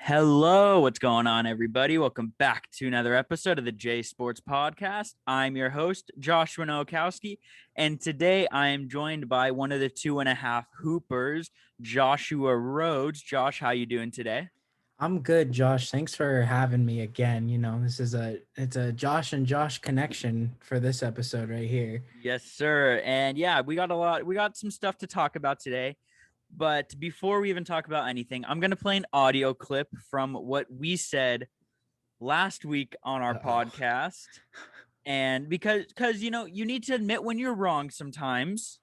Hello, what's going on, everybody? Welcome back to another episode of the J Sports Podcast. I'm your host, Josh Winokowski, and today I am joined by one of the 2.5 hoopers, Joshua Rhodes. Josh, how you doing today? I'm good, Josh. Thanks for having me again. It's a Josh and Josh connection for this episode right here. Yes, sir. And yeah, we got some stuff to talk about today. But before we even talk about anything, I'm going to play an audio clip from what we said last week on our Uh-oh. podcast. And because you need to admit when you're wrong sometimes.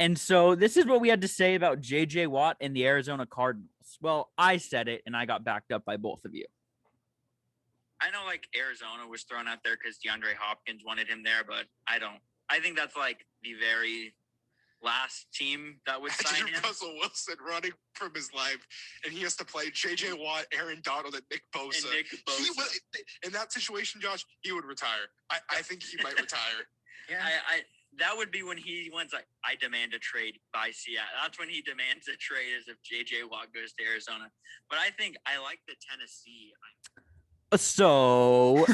And so this is what we had to say about JJ Watt and the Arizona Cardinals. Well, I said it and I got backed up by both of you. I know Arizona was thrown out there because DeAndre Hopkins wanted him there, but I think that's the very last team that would sign him. Russell Wilson running from his life, and he has to play J.J. Watt, Aaron Donald, and Nick Bosa. In that situation, Josh, he would retire. I think he might retire. Yeah, that would be when he wants I demand a trade by Seattle. That's when he demands a trade, as if J.J. Watt goes to Arizona. But I think I like the Tennessee. So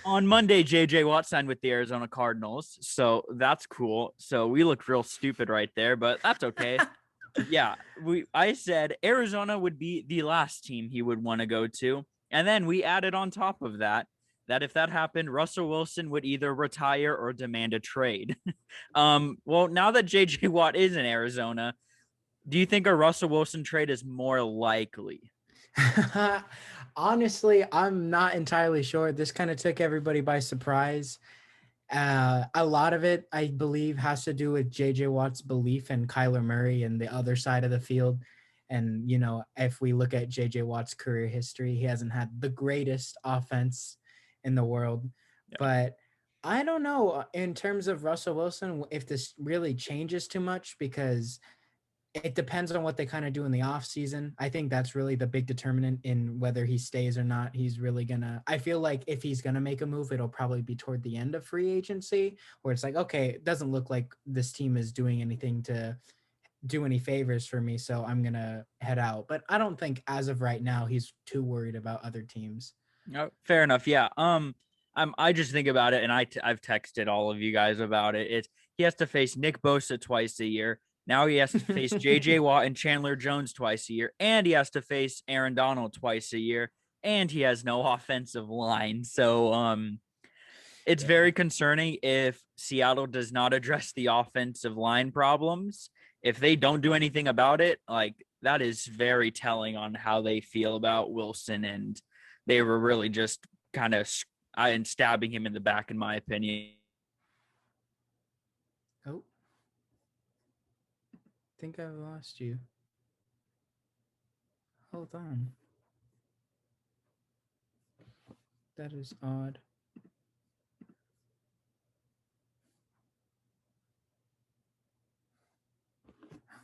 on Monday, JJ Watt signed with the Arizona Cardinals. So that's cool. So we look real stupid right there, but that's okay. Yeah, I said Arizona would be the last team he would want to go to. And then we added on top of that if that happened, Russell Wilson would either retire or demand a trade. Well, now that JJ Watt is in Arizona, do you think a Russell Wilson trade is more likely? Honestly, I'm not entirely sure. This kind of took everybody by surprise. A lot of it, I believe, has to do with JJ Watt's belief in Kyler Murray and the other side of the field. And, if we look at JJ Watt's career history, he hasn't had the greatest offense in the world. Yeah. But I don't know in terms of Russell Wilson, if this really changes too much, because it depends on what they kind of do in the off season. I think that's really the big determinant in whether he stays or not. I feel like if he's going to make a move, it'll probably be toward the end of free agency, where it's okay, it doesn't look like this team is doing anything to do any favors for me, so I'm going to head out. But I don't think as of right now, he's too worried about other teams. Oh, fair enough. Yeah. I just think about it, and I've texted all of you guys about it. He has to face Nick Bosa twice a year. Now he has to face J.J. Watt and Chandler Jones twice a year, and he has to face Aaron Donald twice a year, and he has no offensive line. So it's very concerning if Seattle does not address the offensive line problems. If they don't do anything about it, that is very telling on how they feel about Wilson, and they were really just kind of stabbing him in the back, in my opinion. Oh. I think I've lost you. Hold on. That is odd.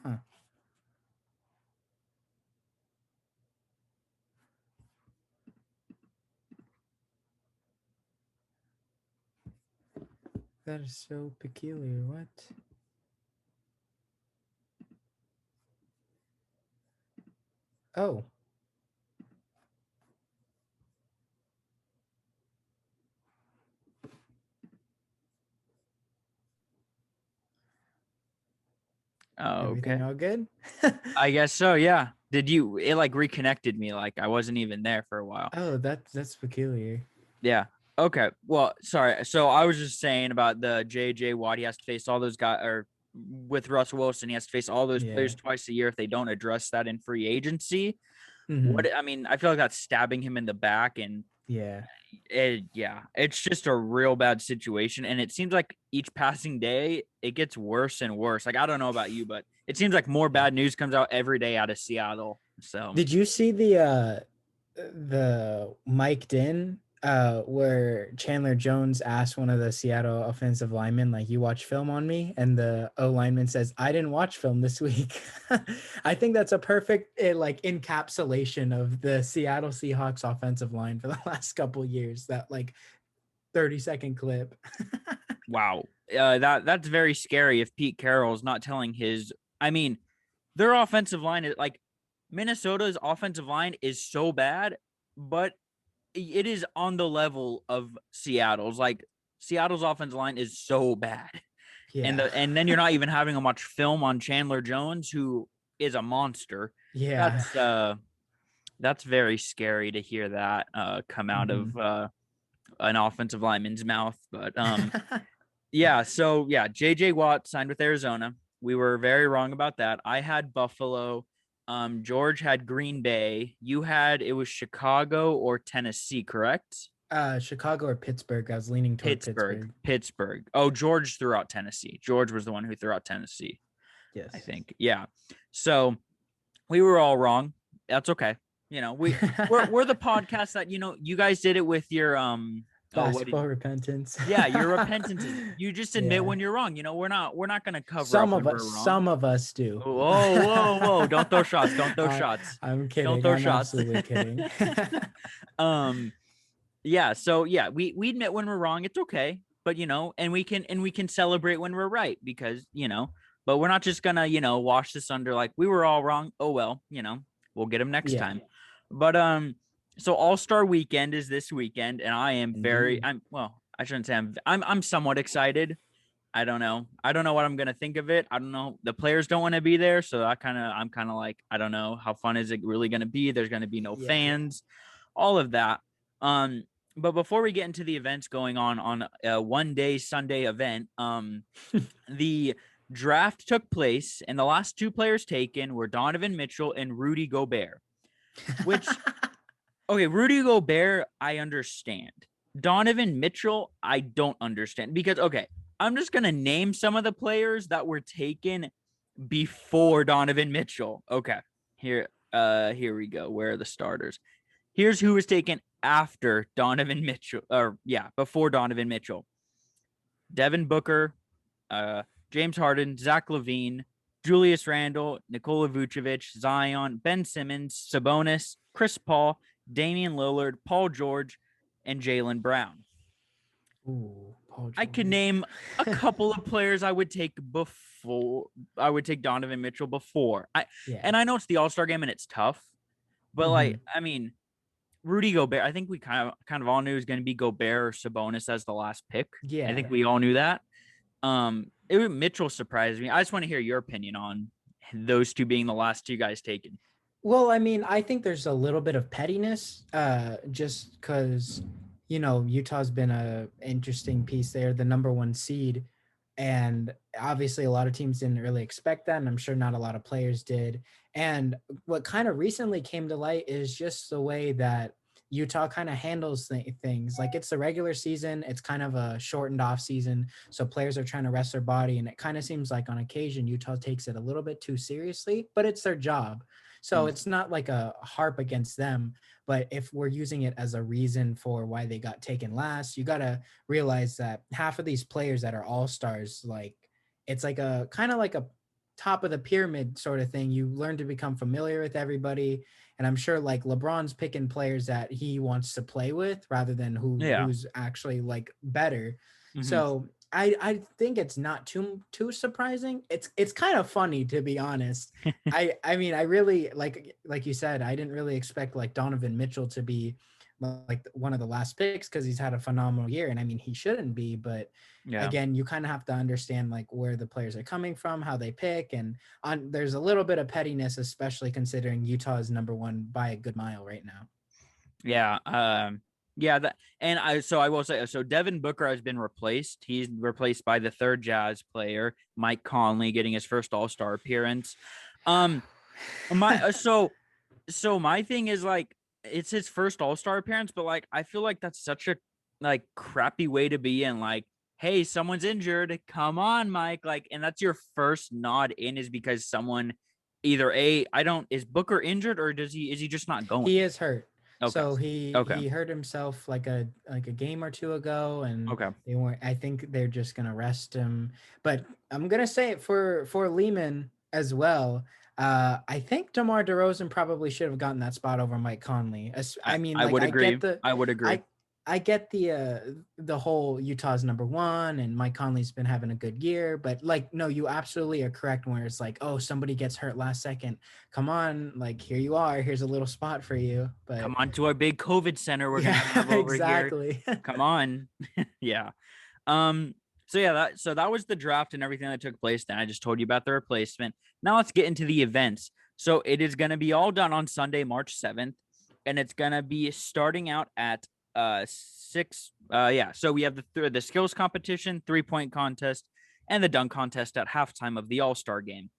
Huh. That is so peculiar. What? Oh. Oh, everything all good? I guess so, yeah. It reconnected me, I wasn't even there for a while. Oh, that's peculiar. Yeah. Okay. Well, sorry. So I was just saying about the JJ Watt. He has to face all those guys, or with Russell Wilson, he has to face all those players twice a year if they don't address that in free agency. Mm-hmm. I feel like that's stabbing him in the back, and it's just a real bad situation. And it seems like each passing day it gets worse and worse. I don't know about you, but it seems like more bad news comes out every day out of Seattle. So did you see the mic'd in where Chandler Jones asked one of the Seattle offensive linemen, you watch film on me? And the O lineman says, I didn't watch film this week. I think that's a perfect encapsulation of the Seattle Seahawks offensive line for the last couple years, that 30-second clip. Wow. That's very scary if Pete Carroll's not telling their offensive line is Minnesota's offensive line is so bad, but it is on the level of Seattle's. Like Seattle's offensive line is so bad. Yeah. And then you're not even having a much film on Chandler Jones, who is a monster. Yeah. That's very scary to hear that come out of an offensive lineman's mouth. But yeah, so yeah, JJ Watt signed with Arizona. We were very wrong about that. I had Buffalo. George had Green Bay. You had it was Chicago or Tennessee, correct? Chicago or Pittsburgh. I was leaning toward Pittsburgh. Pittsburgh. Oh, George threw out Tennessee. George was the one who threw out Tennessee. Yes. I think. Yeah. So we were all wrong. That's okay. You know, we're the podcast that, you know, you guys did it with your basketball repentance. Yeah, your repentance. You just admit when you're wrong. You know, we're not gonna cover some up of us. Some of us do. Whoa! Don't throw shots. Don't throw shots. I'm kidding. Don't throw I'm shots. Absolutely kidding. Yeah. So yeah, we admit when we're wrong. It's okay, but you know, and we can celebrate when we're right because you know. But we're not just gonna wash this under like we were all wrong. Oh well, you know, we'll get them next time. But so All-Star Weekend is this weekend, and I am I shouldn't say I'm somewhat excited. I don't know what I'm gonna think of it. I don't know. The players don't want to be there, so I'm kind of like I don't know how fun is it really gonna be. There's gonna be no fans, all of that. But before we get into the events going on a one-day Sunday event, the draft took place, and the last two players taken were Donovan Mitchell and Rudy Gobert. Which, okay, Rudy Gobert, I understand. Donovan Mitchell, I don't understand. Because, okay, I'm just going to name some of the players that were taken before Donovan Mitchell. Okay, here we go. Where are the starters? Here's who was taken after Donovan Mitchell. Before Donovan Mitchell. Devin Booker, James Harden, Zach Levine, Julius Randle, Nikola Vucevic, Zion, Ben Simmons, Sabonis, Chris Paul, Damian Lillard, Paul George, and Jaylen Brown. Ooh, Paul George. I could name a couple of players I would take before. I would take Donovan Mitchell before. And I know it's the All-Star game and it's tough, but like, I mean, Rudy Gobert, I think we kind of all knew it was going to be Gobert or Sabonis as the last pick. Yeah. I think we all knew that. Mitchell surprised me. I just want to hear your opinion on those two being the last two guys taken. Well, I mean, I think there's a little bit of pettiness, just because, you know, Utah's been a interesting piece there, the number one seed. And obviously a lot of teams didn't really expect that. And I'm sure not a lot of players did. And what kind of recently came to light is just the way that Utah kind of handles things. Like it's the regular season. It's kind of a shortened off season. So players are trying to rest their body. And it kind of seems like on occasion, Utah takes it a little bit too seriously, but it's their job. So it's not like a harp against them. But if we're using it as a reason for why they got taken last, you got to realize that half of these players that are all-stars, like it's like a kind of like a top of the pyramid sort of thing. You learn to become familiar with everybody. And I'm sure like LeBron's picking players that he wants to play with rather than who's actually like better. Mm-hmm. So I think it's not too surprising. It's kind of funny, to be honest. I mean, I really like you said, I didn't really expect like Donovan Mitchell to be like one of the last picks because he's had a phenomenal year. And I mean, he shouldn't be, but again, you kind of have to understand like where the players are coming from, how they pick. And there's a little bit of pettiness, especially considering Utah is number one by a good mile right now. Yeah. I will say, so Devin Booker has been replaced. He's replaced by the third Jazz player, Mike Conley, getting his first All-Star appearance. My thing is like, it's his first All-Star appearance, but like, I feel like that's such a like crappy way to be in. Like, hey, someone's injured. Come on, Mike. Like, and that's your first nod in is because someone either is Booker injured or is he just not going? He is hurt. Okay. So he hurt himself like a game or two ago, and they weren't. I think they're just gonna rest him. But I'm gonna say it for Lehman as well. I think DeMar DeRozan probably should have gotten that spot over Mike Conley. I mean, like, I would agree. I I get the whole Utah's number one and Mike Conley's been having a good year, but like, no, you absolutely are correct where it's like, oh, somebody gets hurt last second. Come on, like here you are. Here's a little spot for you. But Come on to our big COVID center we're yeah, gonna have over exactly. here. Come on. Yeah. So that was the draft and everything that took place. Then I just told you about the replacement. Now let's get into the events. So it is gonna be all done on Sunday, March 7th, and it's gonna be starting out at 6. So we have the skills competition, 3-point contest, and the dunk contest at halftime of the All-Star game.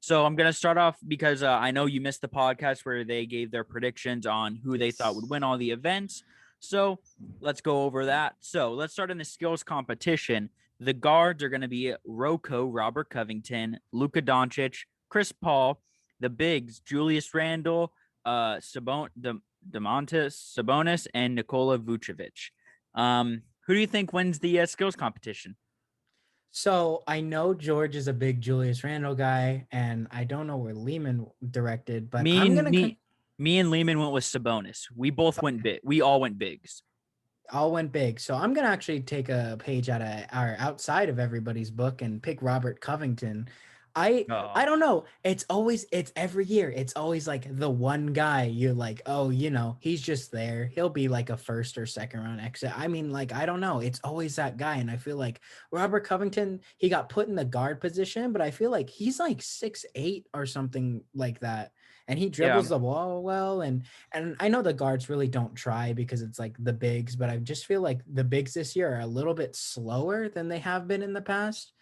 So I'm gonna start off because I know you missed the podcast where they gave their predictions on who they thought would win all the events. So let's go over that. So let's start in the skills competition. The guards are going to be Rocco, Robert Covington, Luka Doncic, Chris Paul. The bigs, Julius Randle, Domantas Sabonis, and Nikola Vucevic. Who do you think wins the skills competition? So I know George is a big Julius Randle guy, and I don't know where Lehman directed, but Me and Lehman went with Sabonis. We both went big. We all went bigs. All went big. So I'm gonna actually take a page out of our outside of everybody's book and pick Robert Covington. I don't know. It's every year. It's always like the one guy you're like, oh, he's just there. He'll be like a first or second round exit. I mean, like, I don't know. It's always that guy. And I feel like Robert Covington, he got put in the guard position, but I feel like he's like 6'8" or something like that. And he dribbles the ball well. And I know the guards really don't try because it's like the bigs, but I just feel like the bigs this year are a little bit slower than they have been in the past.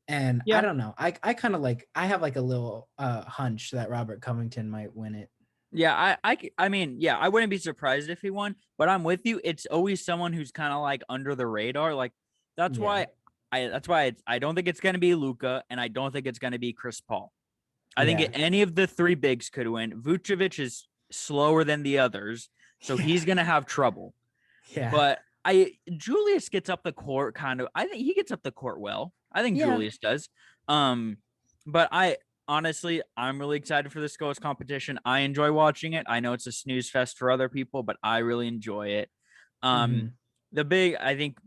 And I don't know. I kind of like, I have like a little hunch that Robert Covington might win it. Yeah, I mean, yeah, I wouldn't be surprised if he won, but I'm with you. It's always someone who's kind of like under the radar. Like that's why I don't think it's going to be Luka, and I don't think it's going to be Chris Paul. I think any of the three bigs could win. Vucevic is slower than the others, so he's going to have trouble. Yeah. But Julius gets up the court kind of. I think he gets up the court well. I think Julius does. But I'm really excited for the skills competition. I enjoy watching it. I know it's a snooze fest for other people, but I really enjoy it. The big, I think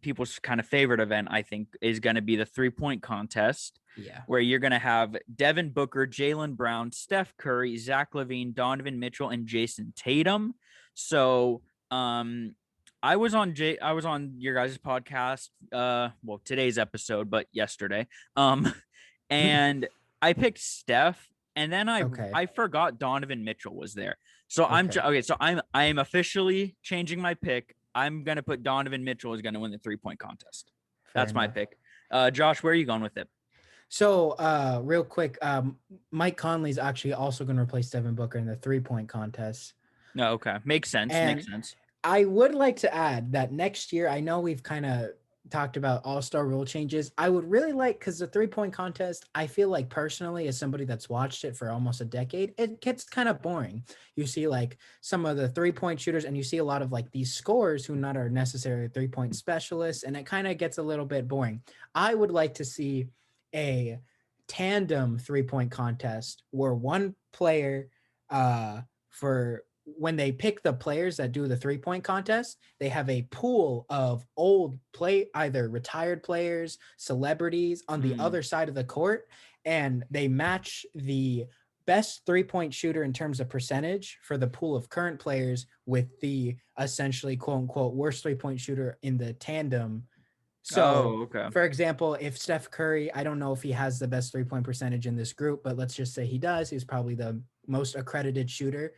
people's kind of favorite event, I think, is going to be the 3-point contest. Yeah. Where you're going to have Devin Booker, Jaylen Brown, Steph Curry, Zach Levine, Donovan Mitchell, and Jason Tatum. So, I was on your guys' podcast, today's episode, but yesterday. And I picked Steph, and then I forgot Donovan Mitchell was there. So I'm officially changing my pick. I'm gonna put Donovan Mitchell is gonna win the 3-point contest. That's my pick. Josh, where are you going with it? So real quick, Mike Conley's actually also going to replace Devin Booker in the 3-point contest. No, okay. Makes sense. I would like to add that next year, I know we've kind of talked about all-star rule changes. I would really like, because the 3-point contest, I feel like personally, as somebody that's watched it for almost a decade, it gets kind of boring. You see like some of the 3-point shooters, and you see a lot of like these scorers who not are necessarily 3-point specialists, and it kind of gets a little bit boring. I would like to see a tandem 3-point contest where one player for when they pick the players that do the 3-point contest, they have a pool of either retired players, celebrities on the other side of the court, and they match the best 3-point shooter in terms of percentage for the pool of current players with the essentially quote unquote worst 3-point shooter in the tandem. So, for example, if Steph Curry, I don't know if he has the best 3-point percentage in this group, but let's just say he does. He's probably the most accredited shooter.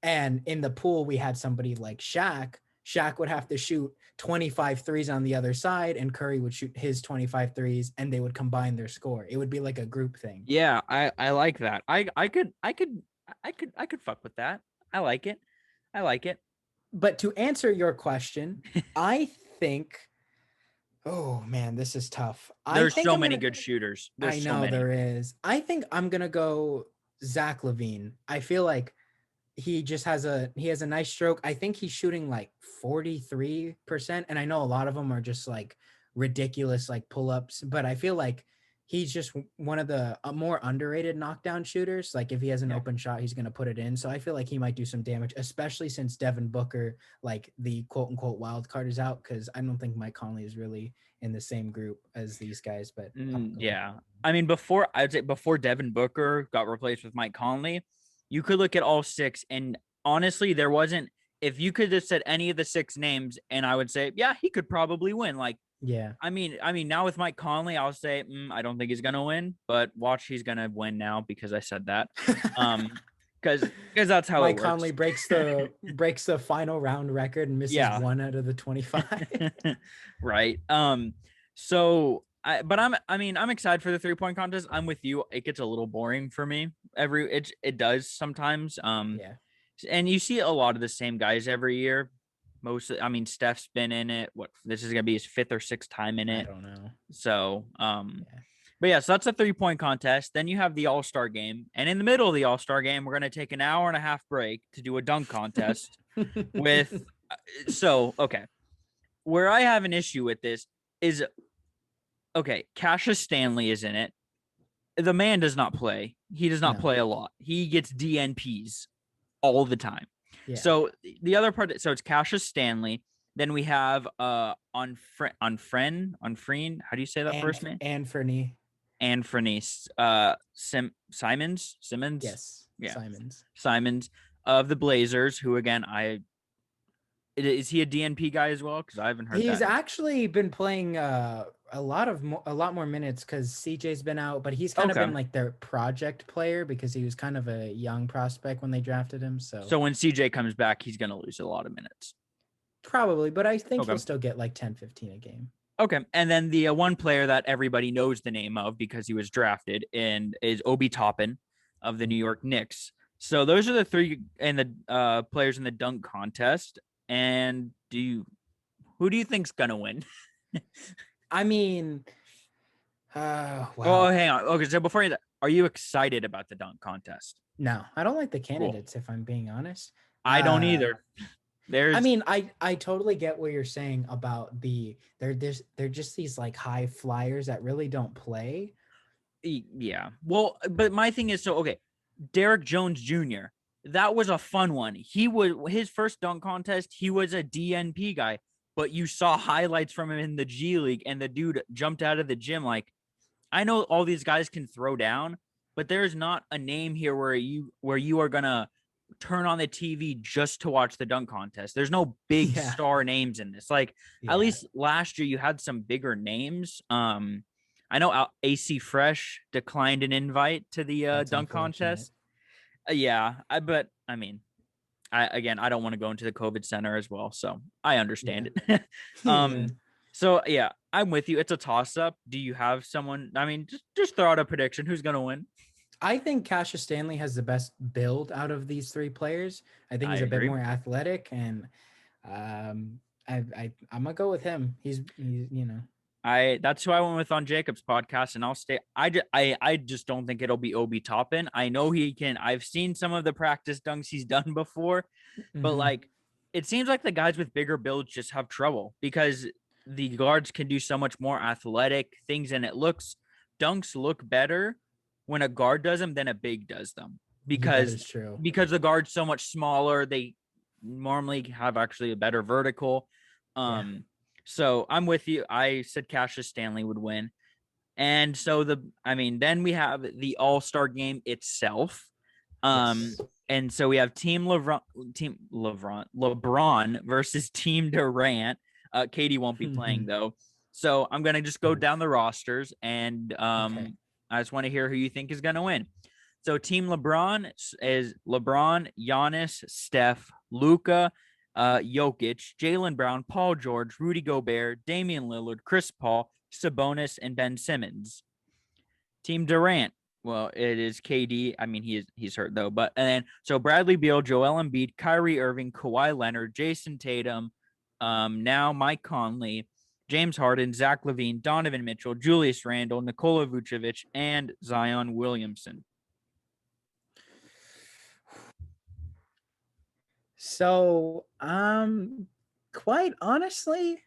And in the pool, we had somebody like Shaq. Shaq would have to shoot 25 threes on the other side, and Curry would shoot his 25 threes, and they would combine their score. It would be like a group thing. Yeah, I like that. I could fuck with that. I like it. But to answer your question, I think. Oh man, this is tough. There's so many good shooters. I know there is. I think I'm gonna go Zach Levine. I feel like he just has a nice stroke. I think he's shooting like 43%, and I know a lot of them are just like ridiculous like pull-ups, but I feel like he's just one of the more underrated knockdown shooters. Like if he has an open shot, he's going to put it in. So I feel like he might do some damage, especially since Devin Booker, like the quote unquote wild card, is out. Cause I don't think Mike Conley is really in the same group as these guys. But yeah, I mean, I'd say before Devin Booker got replaced with Mike Conley, you could look at all six, and honestly, there wasn't. If you could have said any of the six names, and I would say, yeah, he could probably win. Like, yeah, I mean, now with Mike Conley, I'll say I don't think he's gonna win, but watch, he's gonna win now because I said that. Because that's how Mike it works. Conley breaks the final round record and misses 1 out of the 25. Right. So I'm excited for the 3-point contest. I'm with you. It gets a little boring for me. It does sometimes. Yeah. And you see a lot of the same guys every year. Steph's been in it. This is gonna be his 5th or 6th time in it. I don't know. So, But yeah, so that's a 3-point contest. Then you have the All-Star game. And in the middle of the All-Star game, we're going to take an hour and a half break to do a dunk contest with. Okay. Where I have an issue with this is, okay, Cassius Stanley is in it. The man does not play. He does not play a lot. He gets DNPs all the time. Yeah. So the other part, so it's Cassius Stanley. Then we have Onfreen. How do you say that first name? Anthony Simons. Yes. Yeah. Simons of the Blazers, who again, is he a DNP guy as well? Because I haven't heard. He's actually been playing a lot more minutes because CJ's been out, but he's kind of been like their project player because he was kind of a young prospect when they drafted him. So when CJ comes back, he's gonna lose a lot of minutes. Probably, but I think he'll still get like 10-15 a game. Okay, and then the one player that everybody knows the name of because he was drafted and is Obi Toppin of the New York Knicks. So those are the three and the players in the dunk contest. And who do you think's gonna win? I mean, wow. Oh, hang on. Okay, so before are you excited about the dunk contest? No, I don't like the candidates. Cool. If I'm being honest, I don't either. I totally get what you're saying about they're just these like high flyers that really don't play. Yeah. Well, but my thing is, Derek Jones Jr., that was a fun one. His first dunk contest, he was a DNP guy, but you saw highlights from him in the G League and the dude jumped out of the gym. Like, I know all these guys can throw down, but there's not a name here where you are gonna turn on the TV just to watch the dunk contest. There's no big star names in this. Like at least last year you had some bigger names. I know AC Fresh declined an invite to the dunk contest. But I mean, I don't want to go into the COVID center as well, so I understand it. So yeah, I'm with you. It's a toss up. Do you have someone? I mean, just throw out a prediction. Who's gonna win? I think Cassius Stanley has the best build out of these three players. I think he's a bit more athletic, and I'm gonna go with him. He's that's who I went with on Jacob's podcast, and I'll stay. I just don't think it'll be Obi Toppin. I know he can. I've seen some of the practice dunks he's done before, but like it seems like the guys with bigger builds just have trouble because the guards can do so much more athletic things, and dunks look better when a guard does them than a big does them because the guard's so much smaller. They normally have actually a better vertical. So I'm with you. I said Cassius Stanley would win. And so then we have the All-Star game itself. And so we have LeBron versus Team Durant. Katie won't be playing though. So I'm going to just go down the rosters and I just want to hear who you think is going to win. So Team LeBron is LeBron, Giannis, Steph, Luka, Jokic, Jaylen Brown, Paul George, Rudy Gobert, Damian Lillard, Chris Paul, Sabonis, and Ben Simmons. Team Durant, well, it is KD. I mean, he's hurt though. So Bradley Beal, Joel Embiid, Kyrie Irving, Kawhi Leonard, Jason Tatum, now Mike Conley, James Harden, Zach Levine, Donovan Mitchell, Julius Randle, Nikola Vucevic, and Zion Williamson. So, quite honestly,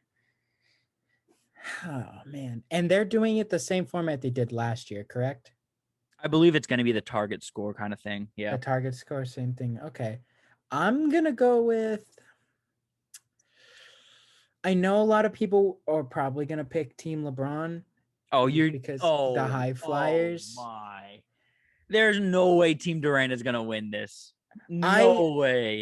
Oh man. And they're doing it the same format they did last year, correct? I believe it's going to be the target score kind of thing. Yeah. The target score, same thing. Okay. I'm gonna go with, I know a lot of people are probably gonna pick Team LeBron Oh, just you're because the oh, high oh flyers. my. There's no way Team Durant is going to win this. I No way.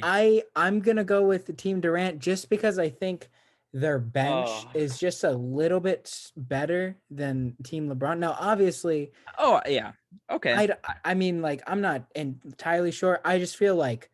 I'm gonna go with the Team Durant just because I think their bench Oh. is just a little bit better than Team LeBron. Now, obviously, Oh, yeah. Okay. I mean, like, I'm not entirely sure. I just feel like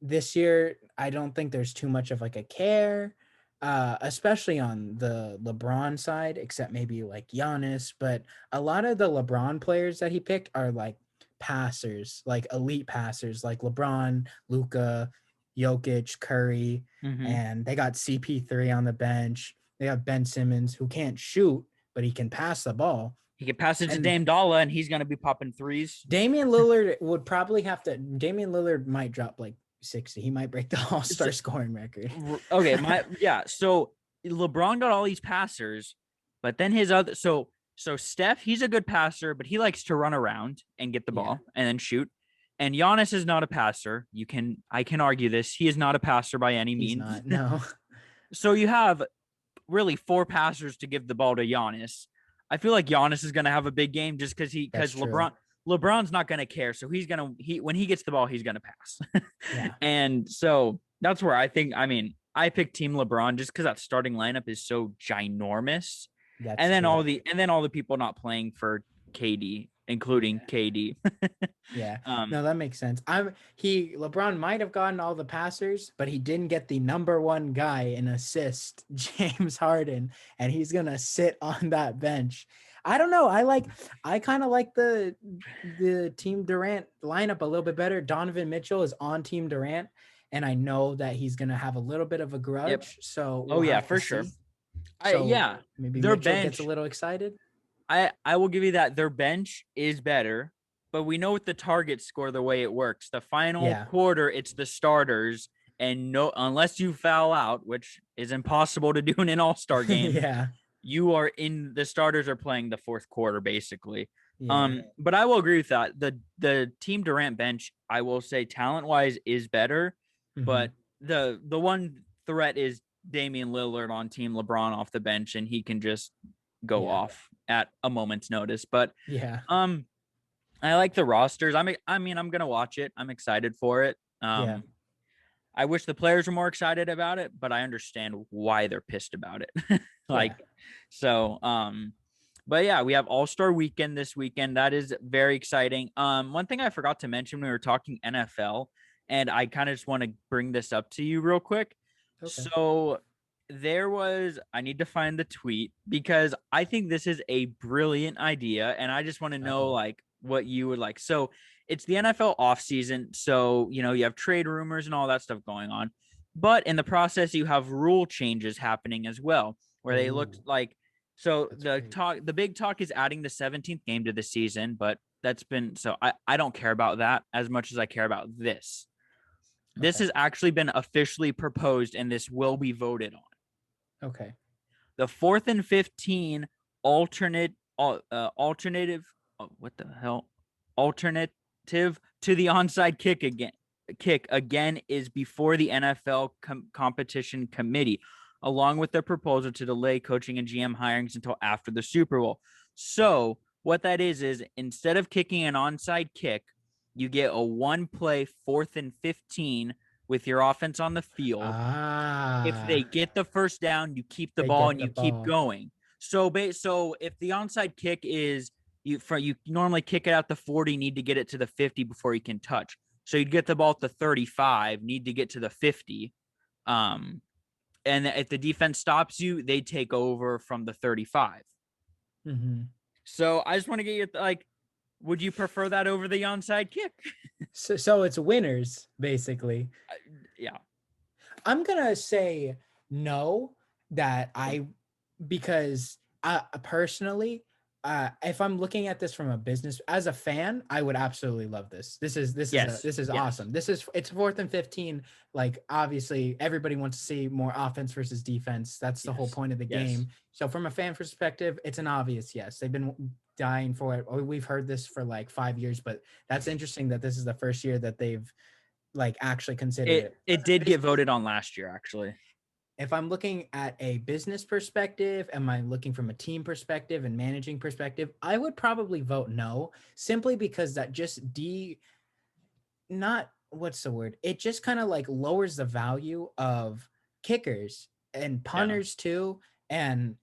this year, I don't think there's too much of like a care, especially on the LeBron side, except maybe like Giannis. But a lot of the LeBron players that he picked are like passers, like elite passers, like LeBron, Luca, Jokic, Curry, Mhm. and they got CP3 on the bench. They have Ben Simmons, who can't shoot, but he can pass the ball. He could pass it to And Dame Dalla, and he's going to be popping threes. Damian Lillard would probably have to. Damian Lillard might drop like 60. He might break the All-Star scoring record. Okay, yeah. So LeBron got all these passers, but then his other so Steph, he's a good passer, but he likes to run around and get the ball and then shoot. And Giannis is not a passer. I can argue this. He is not a passer by any He's means. not. No. So you have really 4 passers to give the ball to Giannis. I feel like Giannis is going to have a big game just because LeBron's not going to care. So when he gets the ball, he's going to pass. Yeah. And so that's where I picked Team LeBron just because that starting lineup is so ginormous. And then all the people not playing for KD, including KD. Yeah. No, that makes sense. LeBron might have gotten all the passers, but he didn't get the number one guy in assist, James Harden, and he's gonna sit on that bench. I don't know. I kind of like the Team Durant lineup a little bit better. Donovan Mitchell is on Team Durant, and I know that he's gonna have a little bit of a grudge. Yep. So we'll have to sure. Maybe their Mitchell bench gets a little excited. I will give you that their bench is better, but we know with the target score the way it works. The final quarter, it's the starters, and unless you foul out, which is impossible to do in an all-star game. The starters are playing the fourth quarter basically. But I will agree with that. The Team Durant bench, I will say talent-wise is better, but the one threat is Damian Lillard on Team LeBron off the bench, and he can just go off at a moment's notice. But I like the rosters. I'm gonna watch it. I'm excited for it. I wish the players were more excited about it, but I understand why they're pissed about it. But yeah, we have All-Star Weekend this weekend. That is very exciting. One thing I forgot to mention when we were talking NFL, and I kind of just want to bring this up to you real quick. Okay. So I need to find the tweet because I think this is a brilliant idea, and I just want to know like what you would like. So it's the NFL offseason, so you have trade rumors and all that stuff going on, but in the process you have rule changes happening as well, where they looked like the big talk is adding the 17th game to the season, but I don't care about that as much as I care about this. This has actually been officially proposed, and this will be voted on. Okay. The 4th and 15 alternative to the onside kick again is before the NFL competition committee, along with the proposal to delay coaching and GM hirings until after the Super Bowl. So what that is instead of kicking an onside kick, you get a one-play 4th and 15 with your offense on the field. If they get the first down, you keep the ball and you keep going. So if the onside kick is you normally kick it out the 40, need to get it to the 50 before you can touch. So you'd get the ball at the 35, need to get to the 50. And if the defense stops you, they take over from the 35. So I just want to get you would you prefer that over the onside kick? So it's winners, basically. Yeah. I'm going to say no, because personally, if I'm looking at this from a business as a fan, I would absolutely love this. This is Yes. awesome. It's 4th and 15. Like obviously everybody wants to see more offense versus defense. That's the whole Yes. point of the game. So from a fan perspective, it's an obvious yes. They've been dying for it. We've heard this for like 5 years, but that's interesting that this is the first year that they've like actually considered it. It did get voted on last year, actually. If I'm looking at a business perspective, am I looking from a team perspective and managing perspective? I would probably vote no, simply because that just not what's the word? It just kind of like lowers the value of kickers and punters too. And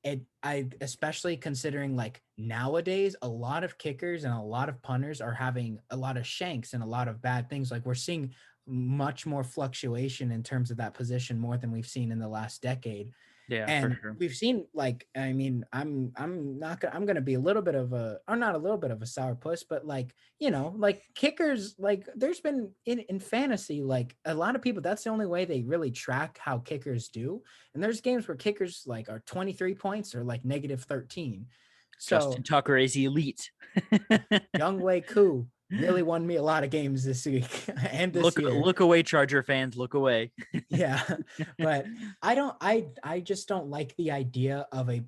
I especially considering like nowadays, a lot of kickers and a lot of punters are having a lot of shanks and a lot of bad things. Like we're seeing much more fluctuation in terms of that position more than we've seen in the last decade. Yeah, And for sure. we've seen like, I mean, I'm gonna be a little bit of a, or not a little bit of a sour puss, but like, like kickers, like there's been in fantasy, like a lot of people, that's the only way they really track how kickers do. And there's games where kickers like are 23 points or like -13. So Justin Tucker is elite. Younghoe Koo really won me a lot of games this week and this year. Look away, Charger fans. Look away. Yeah, but I just don't like the idea of a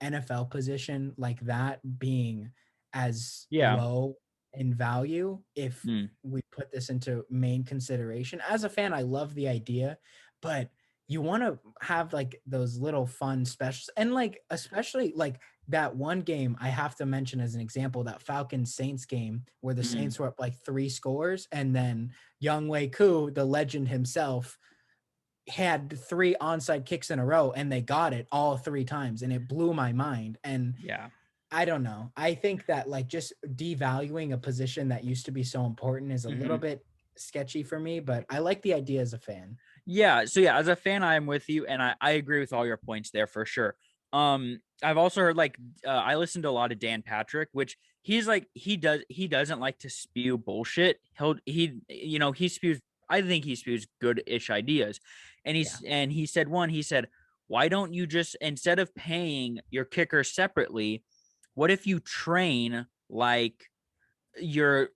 NFL position like that being as low in value if we put this into main consideration. As a fan, I love the idea, but you want to have like those little fun specials, and like especially like that one game I have to mention as an example, that Falcons Saints game where the Saints were up like 3 scores, and then Younghoe Koo, the legend himself, had 3 onside kicks in a row, and they got it all 3 times, and it blew my mind. And I don't know. I think that like just devaluing a position that used to be so important is a little bit sketchy for me, but I like the idea as a fan. Yeah. So yeah, as a fan, I am with you, and I agree with all your points there for sure. I've also heard like I listened to a lot of Dan Patrick, which he's like he doesn't like to spew bullshit. He spews. I think he spews good-ish ideas, and he said why don't you just, instead of paying your kicker separately, what if you train like your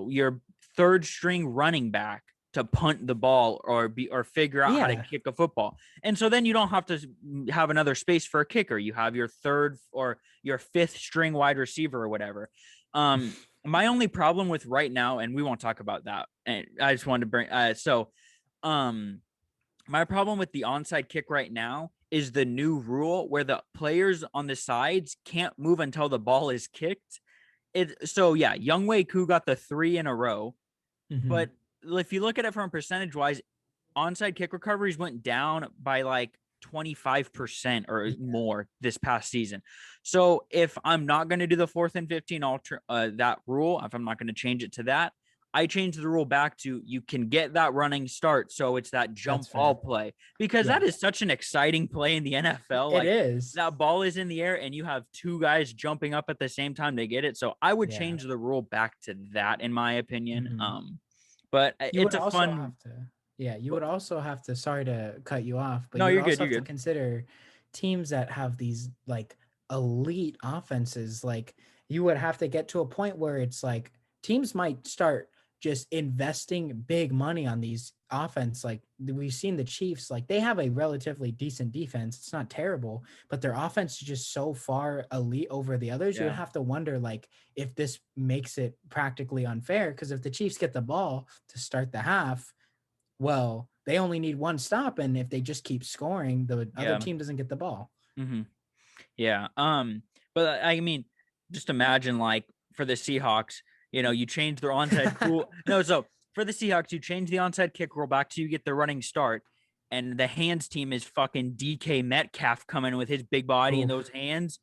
your third string running back to punt the ball or figure out how to kick a football. And so then you don't have to have another space for a kicker. You have your third or your 5th string wide receiver or whatever. My only problem with right now, and we won't talk about that, and I just wanted to bring my problem with the onside kick right now is the new rule where the players on the sides can't move until the ball is kicked. Younghoe Koo got the 3 in a row, but if you look at it from percentage wise, onside kick recoveries went down by like 25% or more this past season. So if I'm not going to do the 4th and 15 that rule, if I'm not going to change it to that, I changed the rule back to you can get that running start. So it's that jump ball play, because that is such an exciting play in the NFL. It is. That ball is in the air and you have 2 guys jumping up at the same time to get it. So I would change the rule back to that, in my opinion. But it's a fun. You would also have to, sorry to cut you off, but no, you you're would also good. have to consider teams that have these like elite offenses. Like you would have to get to a point where it's like teams might start just investing big money on these offense. Like we've seen the Chiefs, like they have a relatively decent defense. It's not terrible, but their offense is just so far elite over the others. You would have to wonder like if this makes it practically unfair, because if the Chiefs get the ball to start the half, well, they only need 1 stop, and if they just keep scoring, the other team doesn't get the ball. Yeah. But I mean, just imagine like for the Seahawks, you change their onside rule. No, so for the Seahawks, you change the onside kick rule back to you get the running start, and the hands team is fucking DK Metcalf coming with his big body and those hands.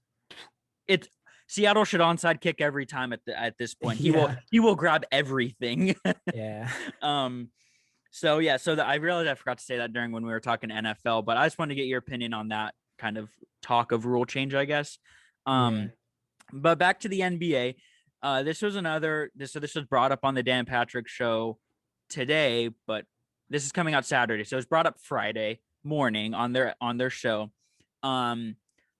It's Seattle should onside kick every time at this point. He will grab everything. So I realized I forgot to say that during when we were talking NFL, but I just wanted to get your opinion on that kind of talk of rule change, I guess. But back to the NBA. This was brought up on the Dan Patrick show today, but this is coming out Saturday. So it was brought up Friday morning on their show,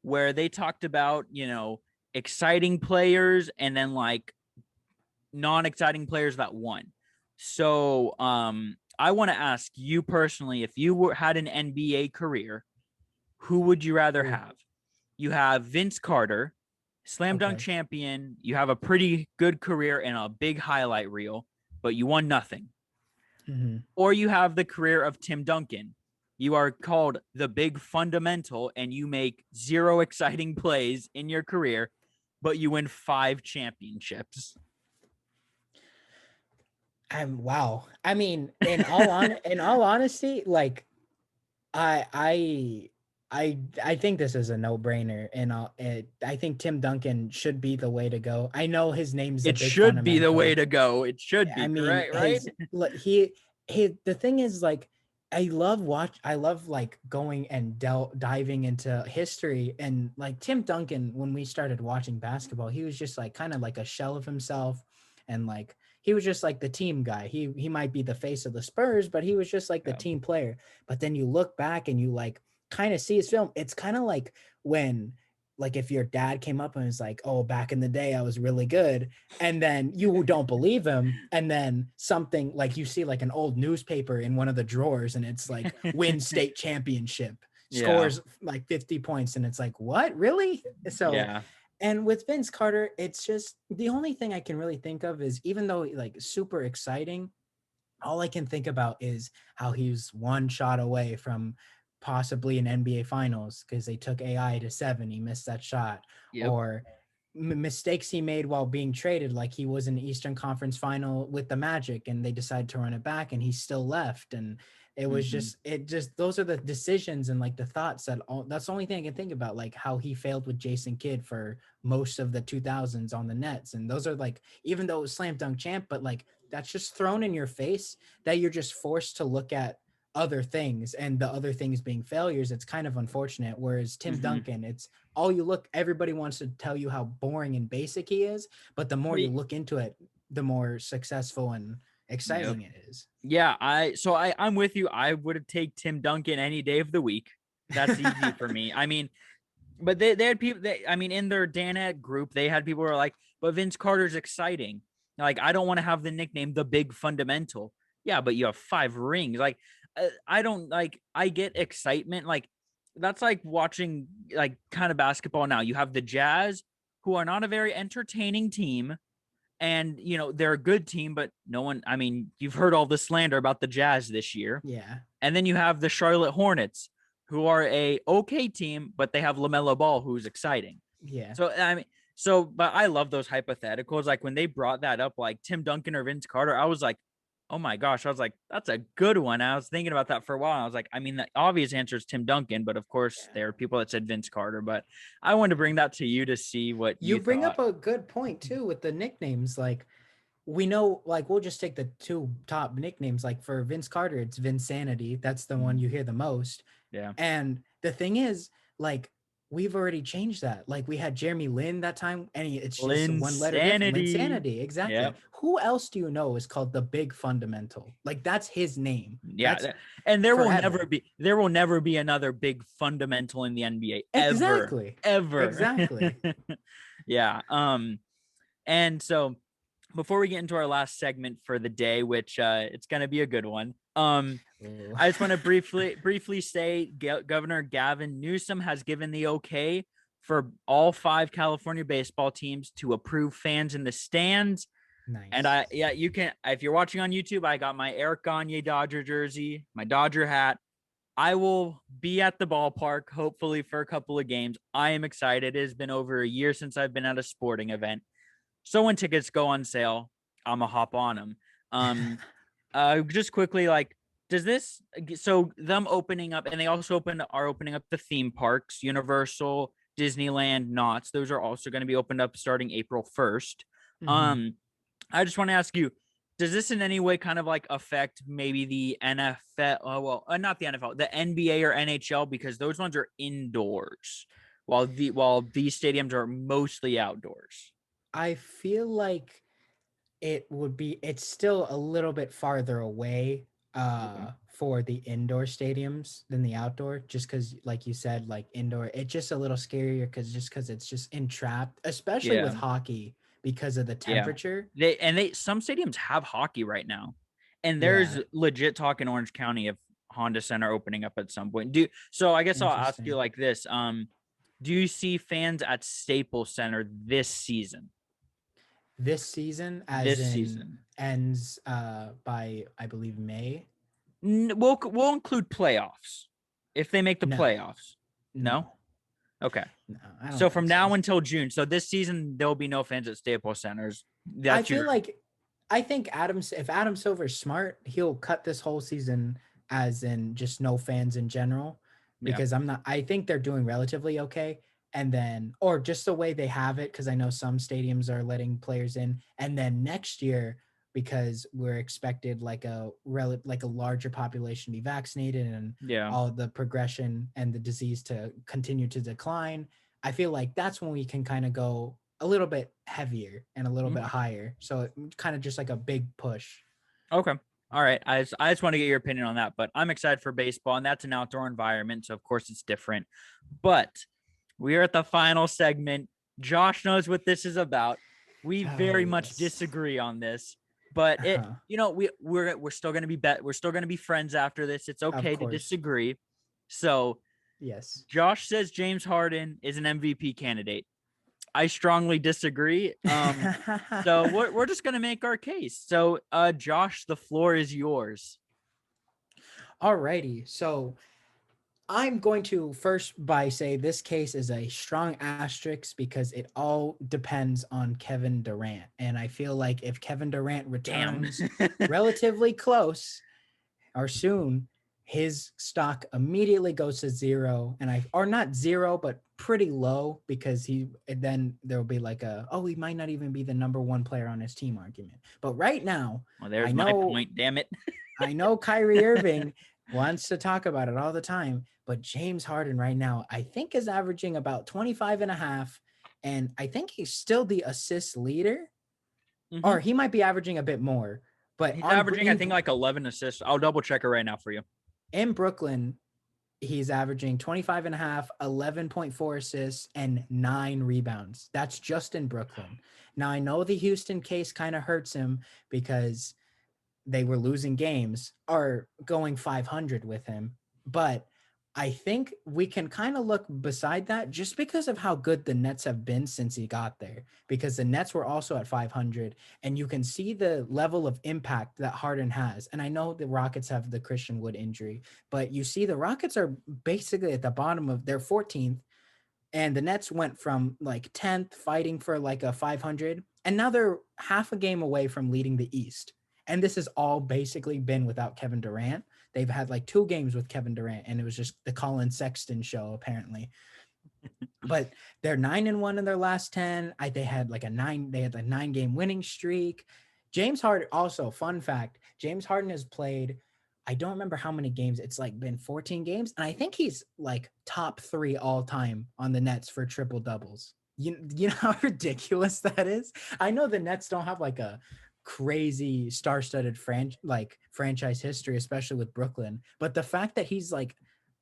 where they talked about, exciting players and then like non-exciting players that won. So I want to ask you personally, if you had an NBA career, who would you rather have? You have Vince Carter, slam dunk champion. You have a pretty good career and a big highlight reel, but you won nothing. Mm-hmm. Or you have the career of Tim Duncan. You are called the big fundamental and you make 0 exciting plays in your career, but you win 5 championships. Wow. I mean, in all honesty, like I think this is a no-brainer, and I think Tim Duncan should be the way to go. I know his name's It should be the way to go. It should be. I mean, right? He the thing is, like, I love like going and diving into history, and like Tim Duncan, when we started watching basketball, he was just like kind of like a shell of himself, and like he was just like the team guy. He might be the face of the Spurs, but he was just like the team player. But then you look back and you like kind of see his film. It's kind of like when, like, if your dad came up and was like, oh, back in the day I was really good, and then you don't believe him, and then something like you see like an old newspaper in one of the drawers and it's like win state championship, scores like 50 points, and it's like, what, really? So and with Vince Carter, it's just the only thing I can really think of is, even though like super exciting, all I can think about is how he's one shot away from possibly an NBA Finals because they took AI to 7. He missed that shot. Or mistakes he made while being traded, like he was in the Eastern Conference Final with the Magic and they decided to run it back and he still left. And it was just those are the decisions and like the thoughts that's the only thing I can think about, like how he failed with Jason Kidd for most of the 2000s on the Nets. And those are like, even though it was slam dunk champ, but like that's just thrown in your face that you're just forced to look at other things, and the other things being failures. It's kind of unfortunate. Whereas Tim Duncan, it's all you look, everybody wants to tell you how boring and basic he is, but the more you look into it, the more successful and exciting it is. Yeah, I'm with you. I would have taken Tim Duncan any day of the week. That's easy for me. I mean, but they had people I mean, in their Danette group, they had people who were like, but Vince Carter's exciting. Like, I don't want to have the nickname the big fundamental. Yeah, but you have 5 rings. Like, I don't like, I get excitement. Like, that's like watching like kind of basketball now. You have the Jazz, who are not a very entertaining team. And, you know, they're a good team, but no one, I mean, you've heard all the slander about the Jazz this year. Yeah. And then you have the Charlotte Hornets, who are a okay team, but they have LaMelo Ball, who's exciting. Yeah. So, I mean, but I love those hypotheticals. Like when they brought that up, like Tim Duncan or Vince Carter, I was like, oh my gosh. I was like, that's a good one. I was thinking about that for a while. I was like, I mean, the obvious answer is Tim Duncan, but of course there are people that said Vince Carter, but I wanted to bring that to you to see what you bring up a good point too, with the nicknames. Like, we know, like, we'll just take the 2 top nicknames. Like for Vince Carter, it's Vinsanity. That's the one you hear the most. Yeah. And the thing is, like, we've already changed that. Like we had Jeremy Lin that time, and it's just one letter different. Linsanity. Exactly. Yep. Who else do you know is called the big fundamental? Like, that's his name. Yeah. And there will never be another big fundamental in the NBA ever. Exactly. Yeah. And so before we get into our last segment for the day, which it's going to be a good one. I just want to briefly say Governor Gavin Newsom has given the okay for all 5 California baseball teams to approve fans in the stands. Nice. And you can, if you're watching on YouTube, I got my Eric Gagne Dodger jersey, my Dodger hat. I will be at the ballpark, hopefully for a couple of games. I am excited. It has been over a year since I've been at a sporting event. So when tickets go on sale, I'm gonna hop on them. Just quickly, like, does this, so them opening up, and they also are opening up the theme parks, Universal, Disneyland, Knott's. Those are also going to be opened up starting April 1st. I just want to ask you, does this in any way kind of like affect maybe the NFL? Not the NFL, the NBA or NHL, because those ones are indoors, while these stadiums are mostly outdoors. I feel like it's still a little bit farther away. for the indoor stadiums than the outdoor, just because, like you said, like indoor, it's just a little scarier because it's just entrapped, especially with Yeah. hockey because of the Yeah. temperature. Some stadiums have hockey right now. And there's Yeah. legit talk in Orange County of Honda Center opening up at some point. So I guess I'll ask you Interesting. like this. Do you see fans at Staples Center this season? This season, as This in season. ends by I believe May. We'll include playoffs. If they make the No, playoffs. No? Okay. no, I So don't from think now so. until June. So this season there'll be no fans at Staples Centers. I That's feel your like if Adam Silver's smart, he'll cut this whole season as in just no fans in general, yeah. because I think they're doing relatively okay. And then, or just the way they have it, because I know some stadiums are letting players in. And then next year, because we're expected like a larger population to be vaccinated and Yeah. all the progression and the disease to continue to decline, I feel like that's when we can kind of go a little bit heavier and a little bit higher. So kind of just like a big push. Okay. All right. I just want to get your opinion on that, but I'm excited for baseball, and that's an outdoor environment, so of course it's different. But we are at the final segment. Josh knows what this is about. We very much Yes. disagree on this, but we're still gonna we're still gonna be friends after this. It's okay to disagree. So yes, Josh says James Harden is an MVP candidate. I strongly disagree. So we're just gonna make our case. So Josh, the floor is yours. Alrighty. So I'm going to first by say this case is a strong asterisk because it all depends on Kevin Durant. And I feel like if Kevin Durant returns relatively close or soon, his stock immediately goes to zero. Or not zero, but pretty low, because then there'll be like he might not even be the number one player on his team argument. But right now, well, there's my point. Damn it. I know Kyrie Irving wants to talk about it all the time, but James Harden right now, I think, is averaging about 25 and a half. And I think he's still the assist leader, or he might be averaging a bit more. But he's averaging, I think, like 11 assists. I'll double check it right now for you. In Brooklyn, he's averaging 25 and a half, 11.4 assists, and 9 rebounds. That's just in Brooklyn. Now, I know the Houston case kind of hurts him because they were losing games or going 500 with him. But I think we can kind of look beside that just because of how good the Nets have been since he got there, because the Nets were also at 500, and you can see the level of impact that Harden has. And I know the Rockets have the Christian Wood injury, but you see the Rockets are basically at the bottom of their 14th, and the Nets went from like 10th fighting for like a 500, and now they're half a game away from leading the East. And this has all basically been without Kevin Durant. They've had like 2 games with Kevin Durant, and it was just the Colin Sexton show, apparently. But they're 9-1 in their last 10. They had a 9-game winning streak. James Harden, also, fun fact, James Harden has played, I don't remember how many games. It's like been 14 games. And I think he's like top 3 all time on the Nets for triple doubles. You know how ridiculous that is? I know the Nets don't have like a crazy star-studded franchise history, especially with Brooklyn, but the fact that he's like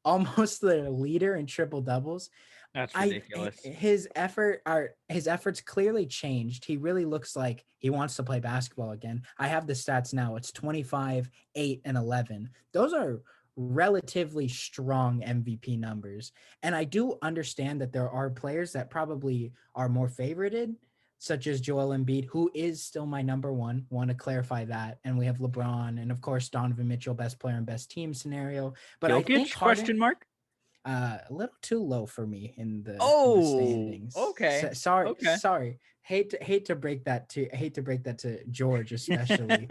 almost the leader in triple doubles, that's ridiculous. His efforts clearly changed. He really looks like he wants to play basketball again. I have the stats now. It's 25, 8, and 11. Those are relatively strong MVP numbers. And I do understand that there are players that probably are more favorited, such as Joel Embiid, who is still my number one. Want to clarify that. And we have LeBron and, of course, Donovan Mitchell, best player and best team scenario. But Jokic, I think Harden, question mark? a little too low for me in the standings. Okay. Sorry. Hate to break that to George especially.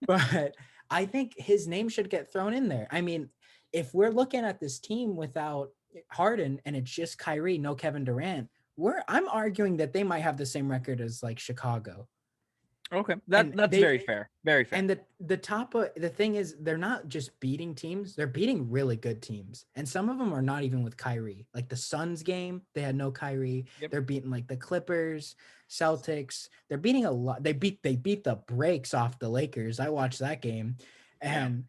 But I think his name should get thrown in there. I mean, if we're looking at this team without Harden and it's just Kyrie, no Kevin Durant, I'm arguing that they might have the same record as like Chicago. Okay, that's very fair. Very fair. And the thing is, they're not just beating teams; they're beating really good teams. And some of them are not even with Kyrie. Like the Suns game, they had no Kyrie. Yep. They're beating like the Clippers, Celtics. They're beating a lot. They beat the brakes off the Lakers. I watched that game, and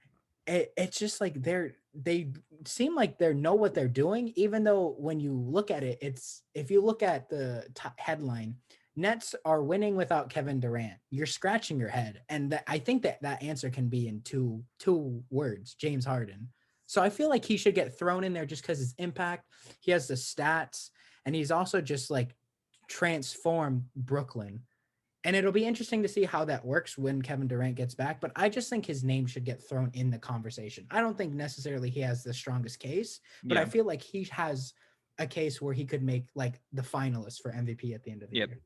it's just like they seem like they know what they're doing, even though when you look at it, it's if you look at the headline, Nets are winning without Kevin Durant, you're scratching your head. And I think that answer can be in two words: James Harden. So I feel like he should get thrown in there just because his impact. He has the stats, and he's also just like transformed Brooklyn. And it'll be interesting to see how that works when Kevin Durant gets back. But I just think his name should get thrown in the conversation. I don't think necessarily he has the strongest case, but I feel like he has a case where he could make like the finalist for MVP at the end of the year.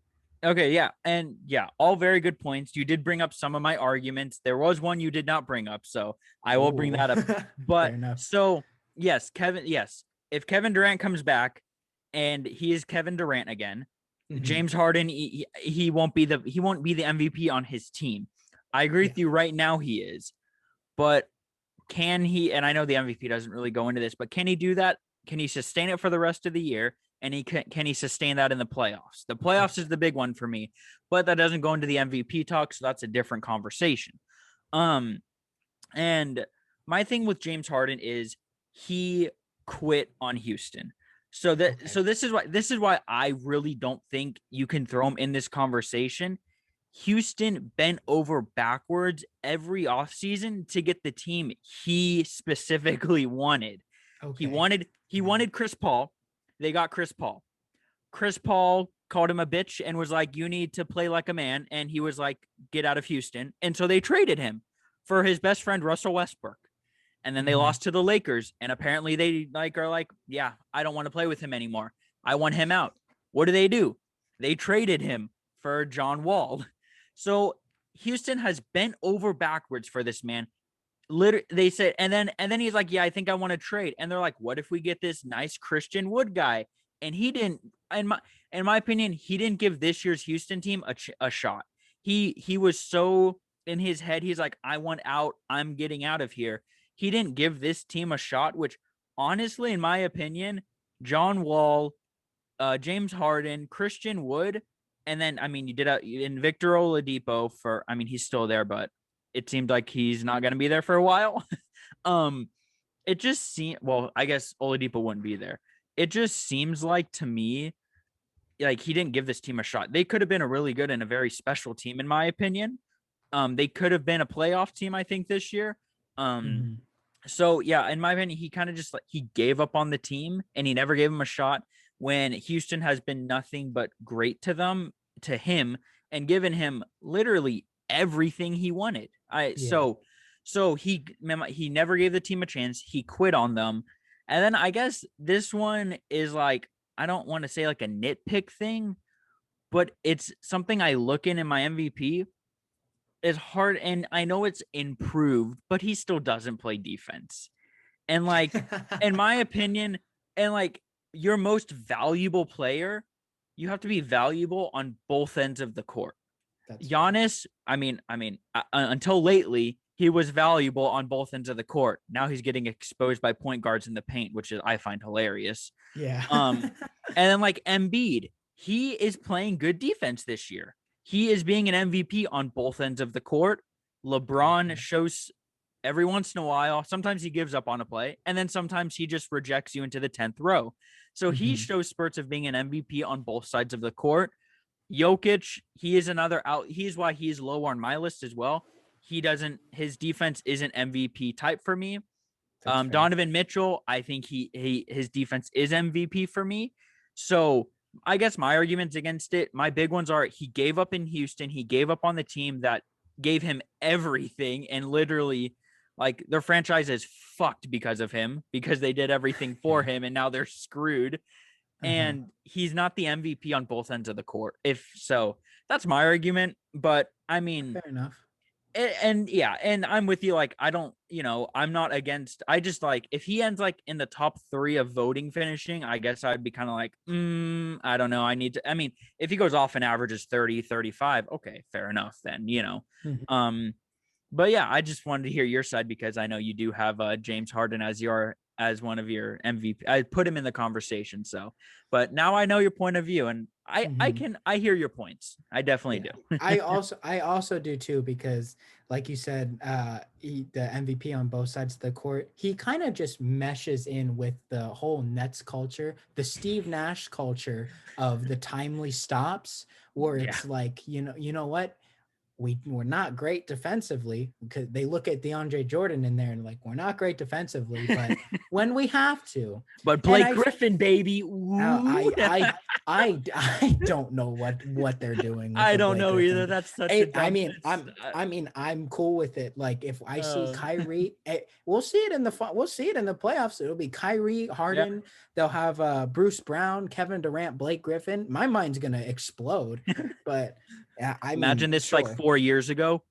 Okay, yeah. And yeah, all very good points. You did bring up some of my arguments. There was one you did not bring up, so I will bring that up. But so yes, if Kevin Durant comes back and he is Kevin Durant again, James Harden, he won't be the MVP on his team. I agree with you right now he is. But can he, and I know the MVP doesn't really go into this, but can he do that? Can he sustain it for the rest of the year? And can he sustain that in the playoffs? The playoffs is the big one for me, but that doesn't go into the MVP talk, so that's a different conversation. And my thing with James Harden is he quit on Houston. So this is why I really don't think you can throw him in this conversation. Houston bent over backwards every offseason to get the team he specifically wanted. Okay. He wanted Chris Paul. They got Chris Paul. Chris Paul called him a bitch and was like, you need to play like a man. And he was like, get out of Houston. And so they traded him for his best friend, Russell Westbrook. And then they lost to the Lakers. And apparently they are like, yeah, I don't want to play with him anymore. I want him out. What do? They traded him for John Wall. So Houston has bent over backwards for this man. Literally, they said, and then he's like, yeah, I think I want to trade. And they're like, what if we get this nice Christian Wood guy? And he didn't, in my opinion, he didn't give this year's Houston team a shot. He was so in his head, he's like, I want out. I'm getting out of here. He didn't give this team a shot, which honestly, in my opinion, John Wall, James Harden, Christian Wood, and then, I mean, you did in Victor Oladipo for, I mean, he's still there, but it seemed like he's not going to be there for a while. It just seemed, well, I guess Oladipo wouldn't be there. It just seems like to me, like he didn't give this team a shot. They could have been a really good and a very special team, in my opinion. They could have been a playoff team, I think, this year. So yeah, in my opinion, he kind of just like he gave up on the team and he never gave him a shot when Houston has been nothing but great to him and given him literally everything he wanted. So he never gave the team a chance. He quit on them. And then I guess this one is like, I don't want to say like a nitpick thing, but it's something I look in my MVP. It's hard, and I know it's improved, but he still doesn't play defense. And like, in my opinion, and like your most valuable player, you have to be valuable on both ends of the court. That's Giannis, I mean, until lately, he was valuable on both ends of the court. Now he's getting exposed by point guards in the paint, which I find hilarious. Yeah. And then like Embiid, he is playing good defense this year. He is being an MVP on both ends of the court. LeBron shows every once in a while. Sometimes he gives up on a play, and then sometimes he just rejects you into the 10th row. So he shows spurts of being an MVP on both sides of the court. Jokic, he is another out. He's why he's low on my list as well. His defense isn't MVP type for me. Donovan Mitchell, I think his defense is MVP for me. So I guess my arguments against it, my big ones are he gave up in Houston. He gave up on the team that gave him everything, and literally like their franchise is fucked because of him, because they did everything for him and now they're screwed. And he's not the MVP on both ends of the court. If so, that's my argument. But I mean, fair enough. And yeah, and I'm with you. Like, I don't, I'm not against. I just like if he ends like in the top 3 of voting finishing, I guess I'd be kind of like, I don't know. I mean, if he goes off and averages 30, 35, okay, fair enough then, But yeah, I just wanted to hear your side because I know you do have James Harden as your as one of your MVP. I put him in the conversation. So, but now I know your point of view, and I hear your points. I definitely do. I also do too, because like you said, the MVP on both sides of the court, he kind of just meshes in with the whole Nets culture, the Steve Nash culture of the timely stops, where it's like, you know what? We're not great defensively, because they look at DeAndre Jordan in there and like, we're not great defensively, but when we have to. But Blake Griffin, baby. I don't know what they're doing. I don't know Griffin. Either. That's such a dumb I'm cool with it. Like, if I see Kyrie, we'll see it in the playoffs. It'll be Kyrie, Harden. Yep. They'll have Bruce Brown, Kevin Durant, Blake Griffin. My mind's gonna explode. But I imagine mean, this like 4 years ago.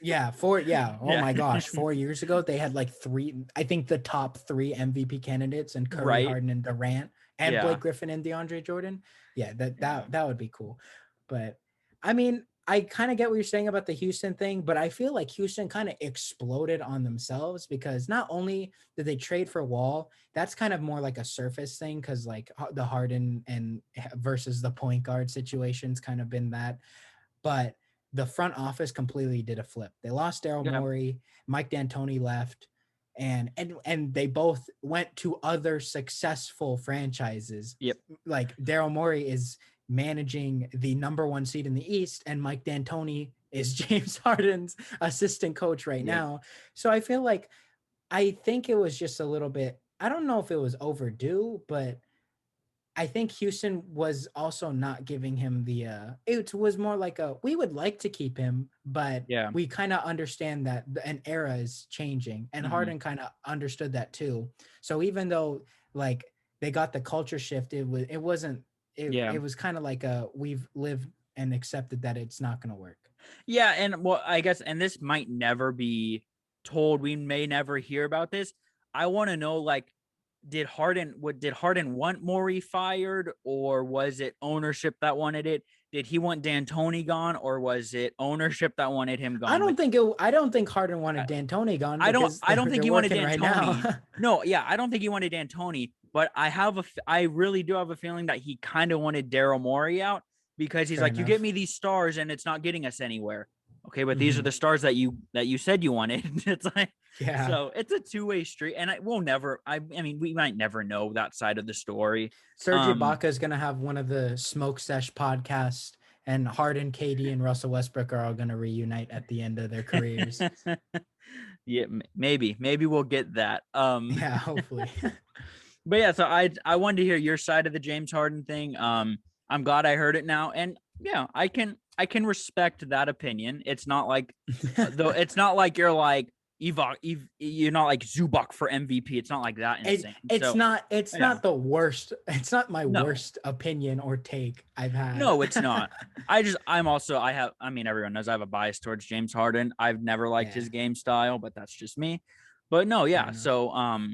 My gosh, 4 years ago they had like I think the top 3 MVP candidates, and Curry, Harden, and Durant, and Blake Griffin and DeAndre Jordan. That would be cool. But I mean, I kind of get what you're saying about the Houston thing, but I feel like Houston kind of exploded on themselves, because not only did they trade for Wall, that's kind of more like a surface thing, because like the Harden and versus the point guard situation's kind of been that, but the front office completely did a flip. They lost Daryl Morey, Mike D'Antoni left, and they both went to other successful franchises. Yep. Like Daryl Morey is managing the number 1 seed in the East, and Mike D'Antoni is James Harden's assistant coach right now. So I feel like, I think it was just a little bit, I don't know if it was overdue, but I think Houston was also not giving him it was more like we would like to keep him, but we kind of understand that an era is changing, and Harden kind of understood that too. So even though like they got the culture shift, it was kind of like we've lived and accepted that it's not going to work. Yeah. And well, I guess, and this might never be told, we may never hear about this. I want to know, like, did Harden want Morey fired, or was it ownership that wanted it? Did he want D'Antoni gone, or was it ownership that wanted him gone? I don't think Harden wanted D'Antoni gone. I don't think he wanted D'Antoni. Right no, I don't think he wanted D'Antoni, but I really do have a feeling that he kind of wanted Daryl Morey out, because he's Fair enough. You get me these stars and it's not getting us anywhere. Okay, but these are the stars that you said you wanted. It's like, so it's a two-way street, and we might never know that side of the story. Serge Ibaka is going to have one of the Smoke Sesh podcasts, and Harden, KD, and Russell Westbrook are all going to reunite at the end of their careers. Yeah, maybe we'll get that. Hopefully. But so I wanted to hear your side of the James Harden thing. I'm glad I heard it now, and I can respect that opinion. It's not like though. It's not like you're like you're not like Zubac for MVP. It's not like that insane. It's not the worst. It's not my worst opinion or take I've had. No, it's not. Everyone knows I have a bias towards James Harden. I've never liked his game style, but that's just me. But no, So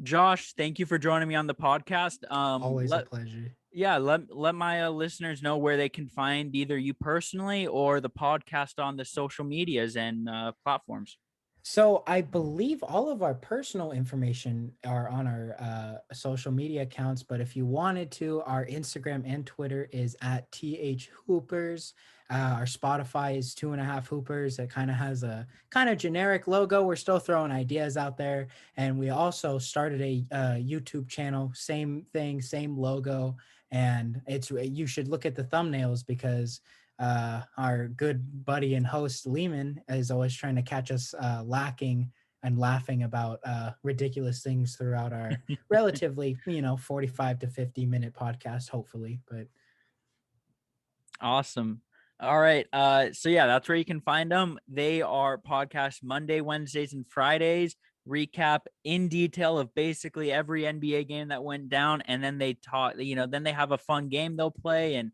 Josh, thank you for joining me on the podcast. Always a pleasure. Yeah, let my listeners know where they can find either you personally or the podcast on the social medias and platforms. So I believe all of our personal information are on our social media accounts, but if you wanted to, our Instagram and Twitter is at @THHoopers. Our Spotify is 2.5 Hoopers. It kind of has a kind of generic logo. We're still throwing ideas out there. And we also started a YouTube channel, same thing, same logo. And you should look at the thumbnails, because our good buddy and host Lehman is always trying to catch us lacking and laughing about ridiculous things throughout our relatively 45 to 50 minute podcast, hopefully. But awesome. All right. So that's where you can find them. They are podcast Monday, Wednesdays, and Fridays. Recap in detail of basically every NBA game that went down, and then they talk. Then they have a fun game they'll play, and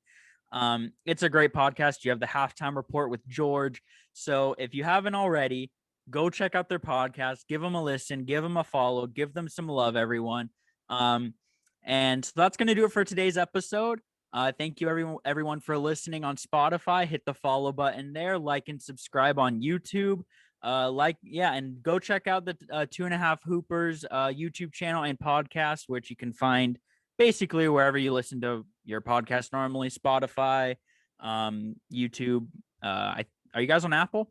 it's a great podcast. You have the halftime report with George. So if you haven't already, go check out their podcast. Give them a listen. Give them a follow. Give them some love, everyone. And so that's going to do it for today's episode. Thank you everyone for listening on Spotify. Hit the follow button there, like and subscribe on YouTube. and go check out the 2.5 Hoopers YouTube channel and podcast, which you can find basically wherever you listen to your podcast normally, Spotify, YouTube. Are you guys on Apple?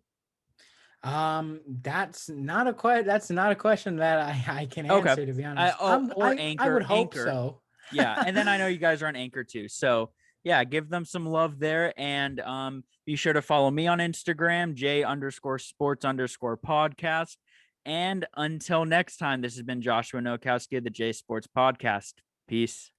That's not a question that I can answer, to be honest. Anchor. I would hope Anchor. so. Yeah, and then I know you guys are on Anchor too. So yeah, give them some love there, and be sure to follow me on Instagram, J_sports_podcast. And until next time, this has been Joshua Nowakowski of the J Sports Podcast. Peace.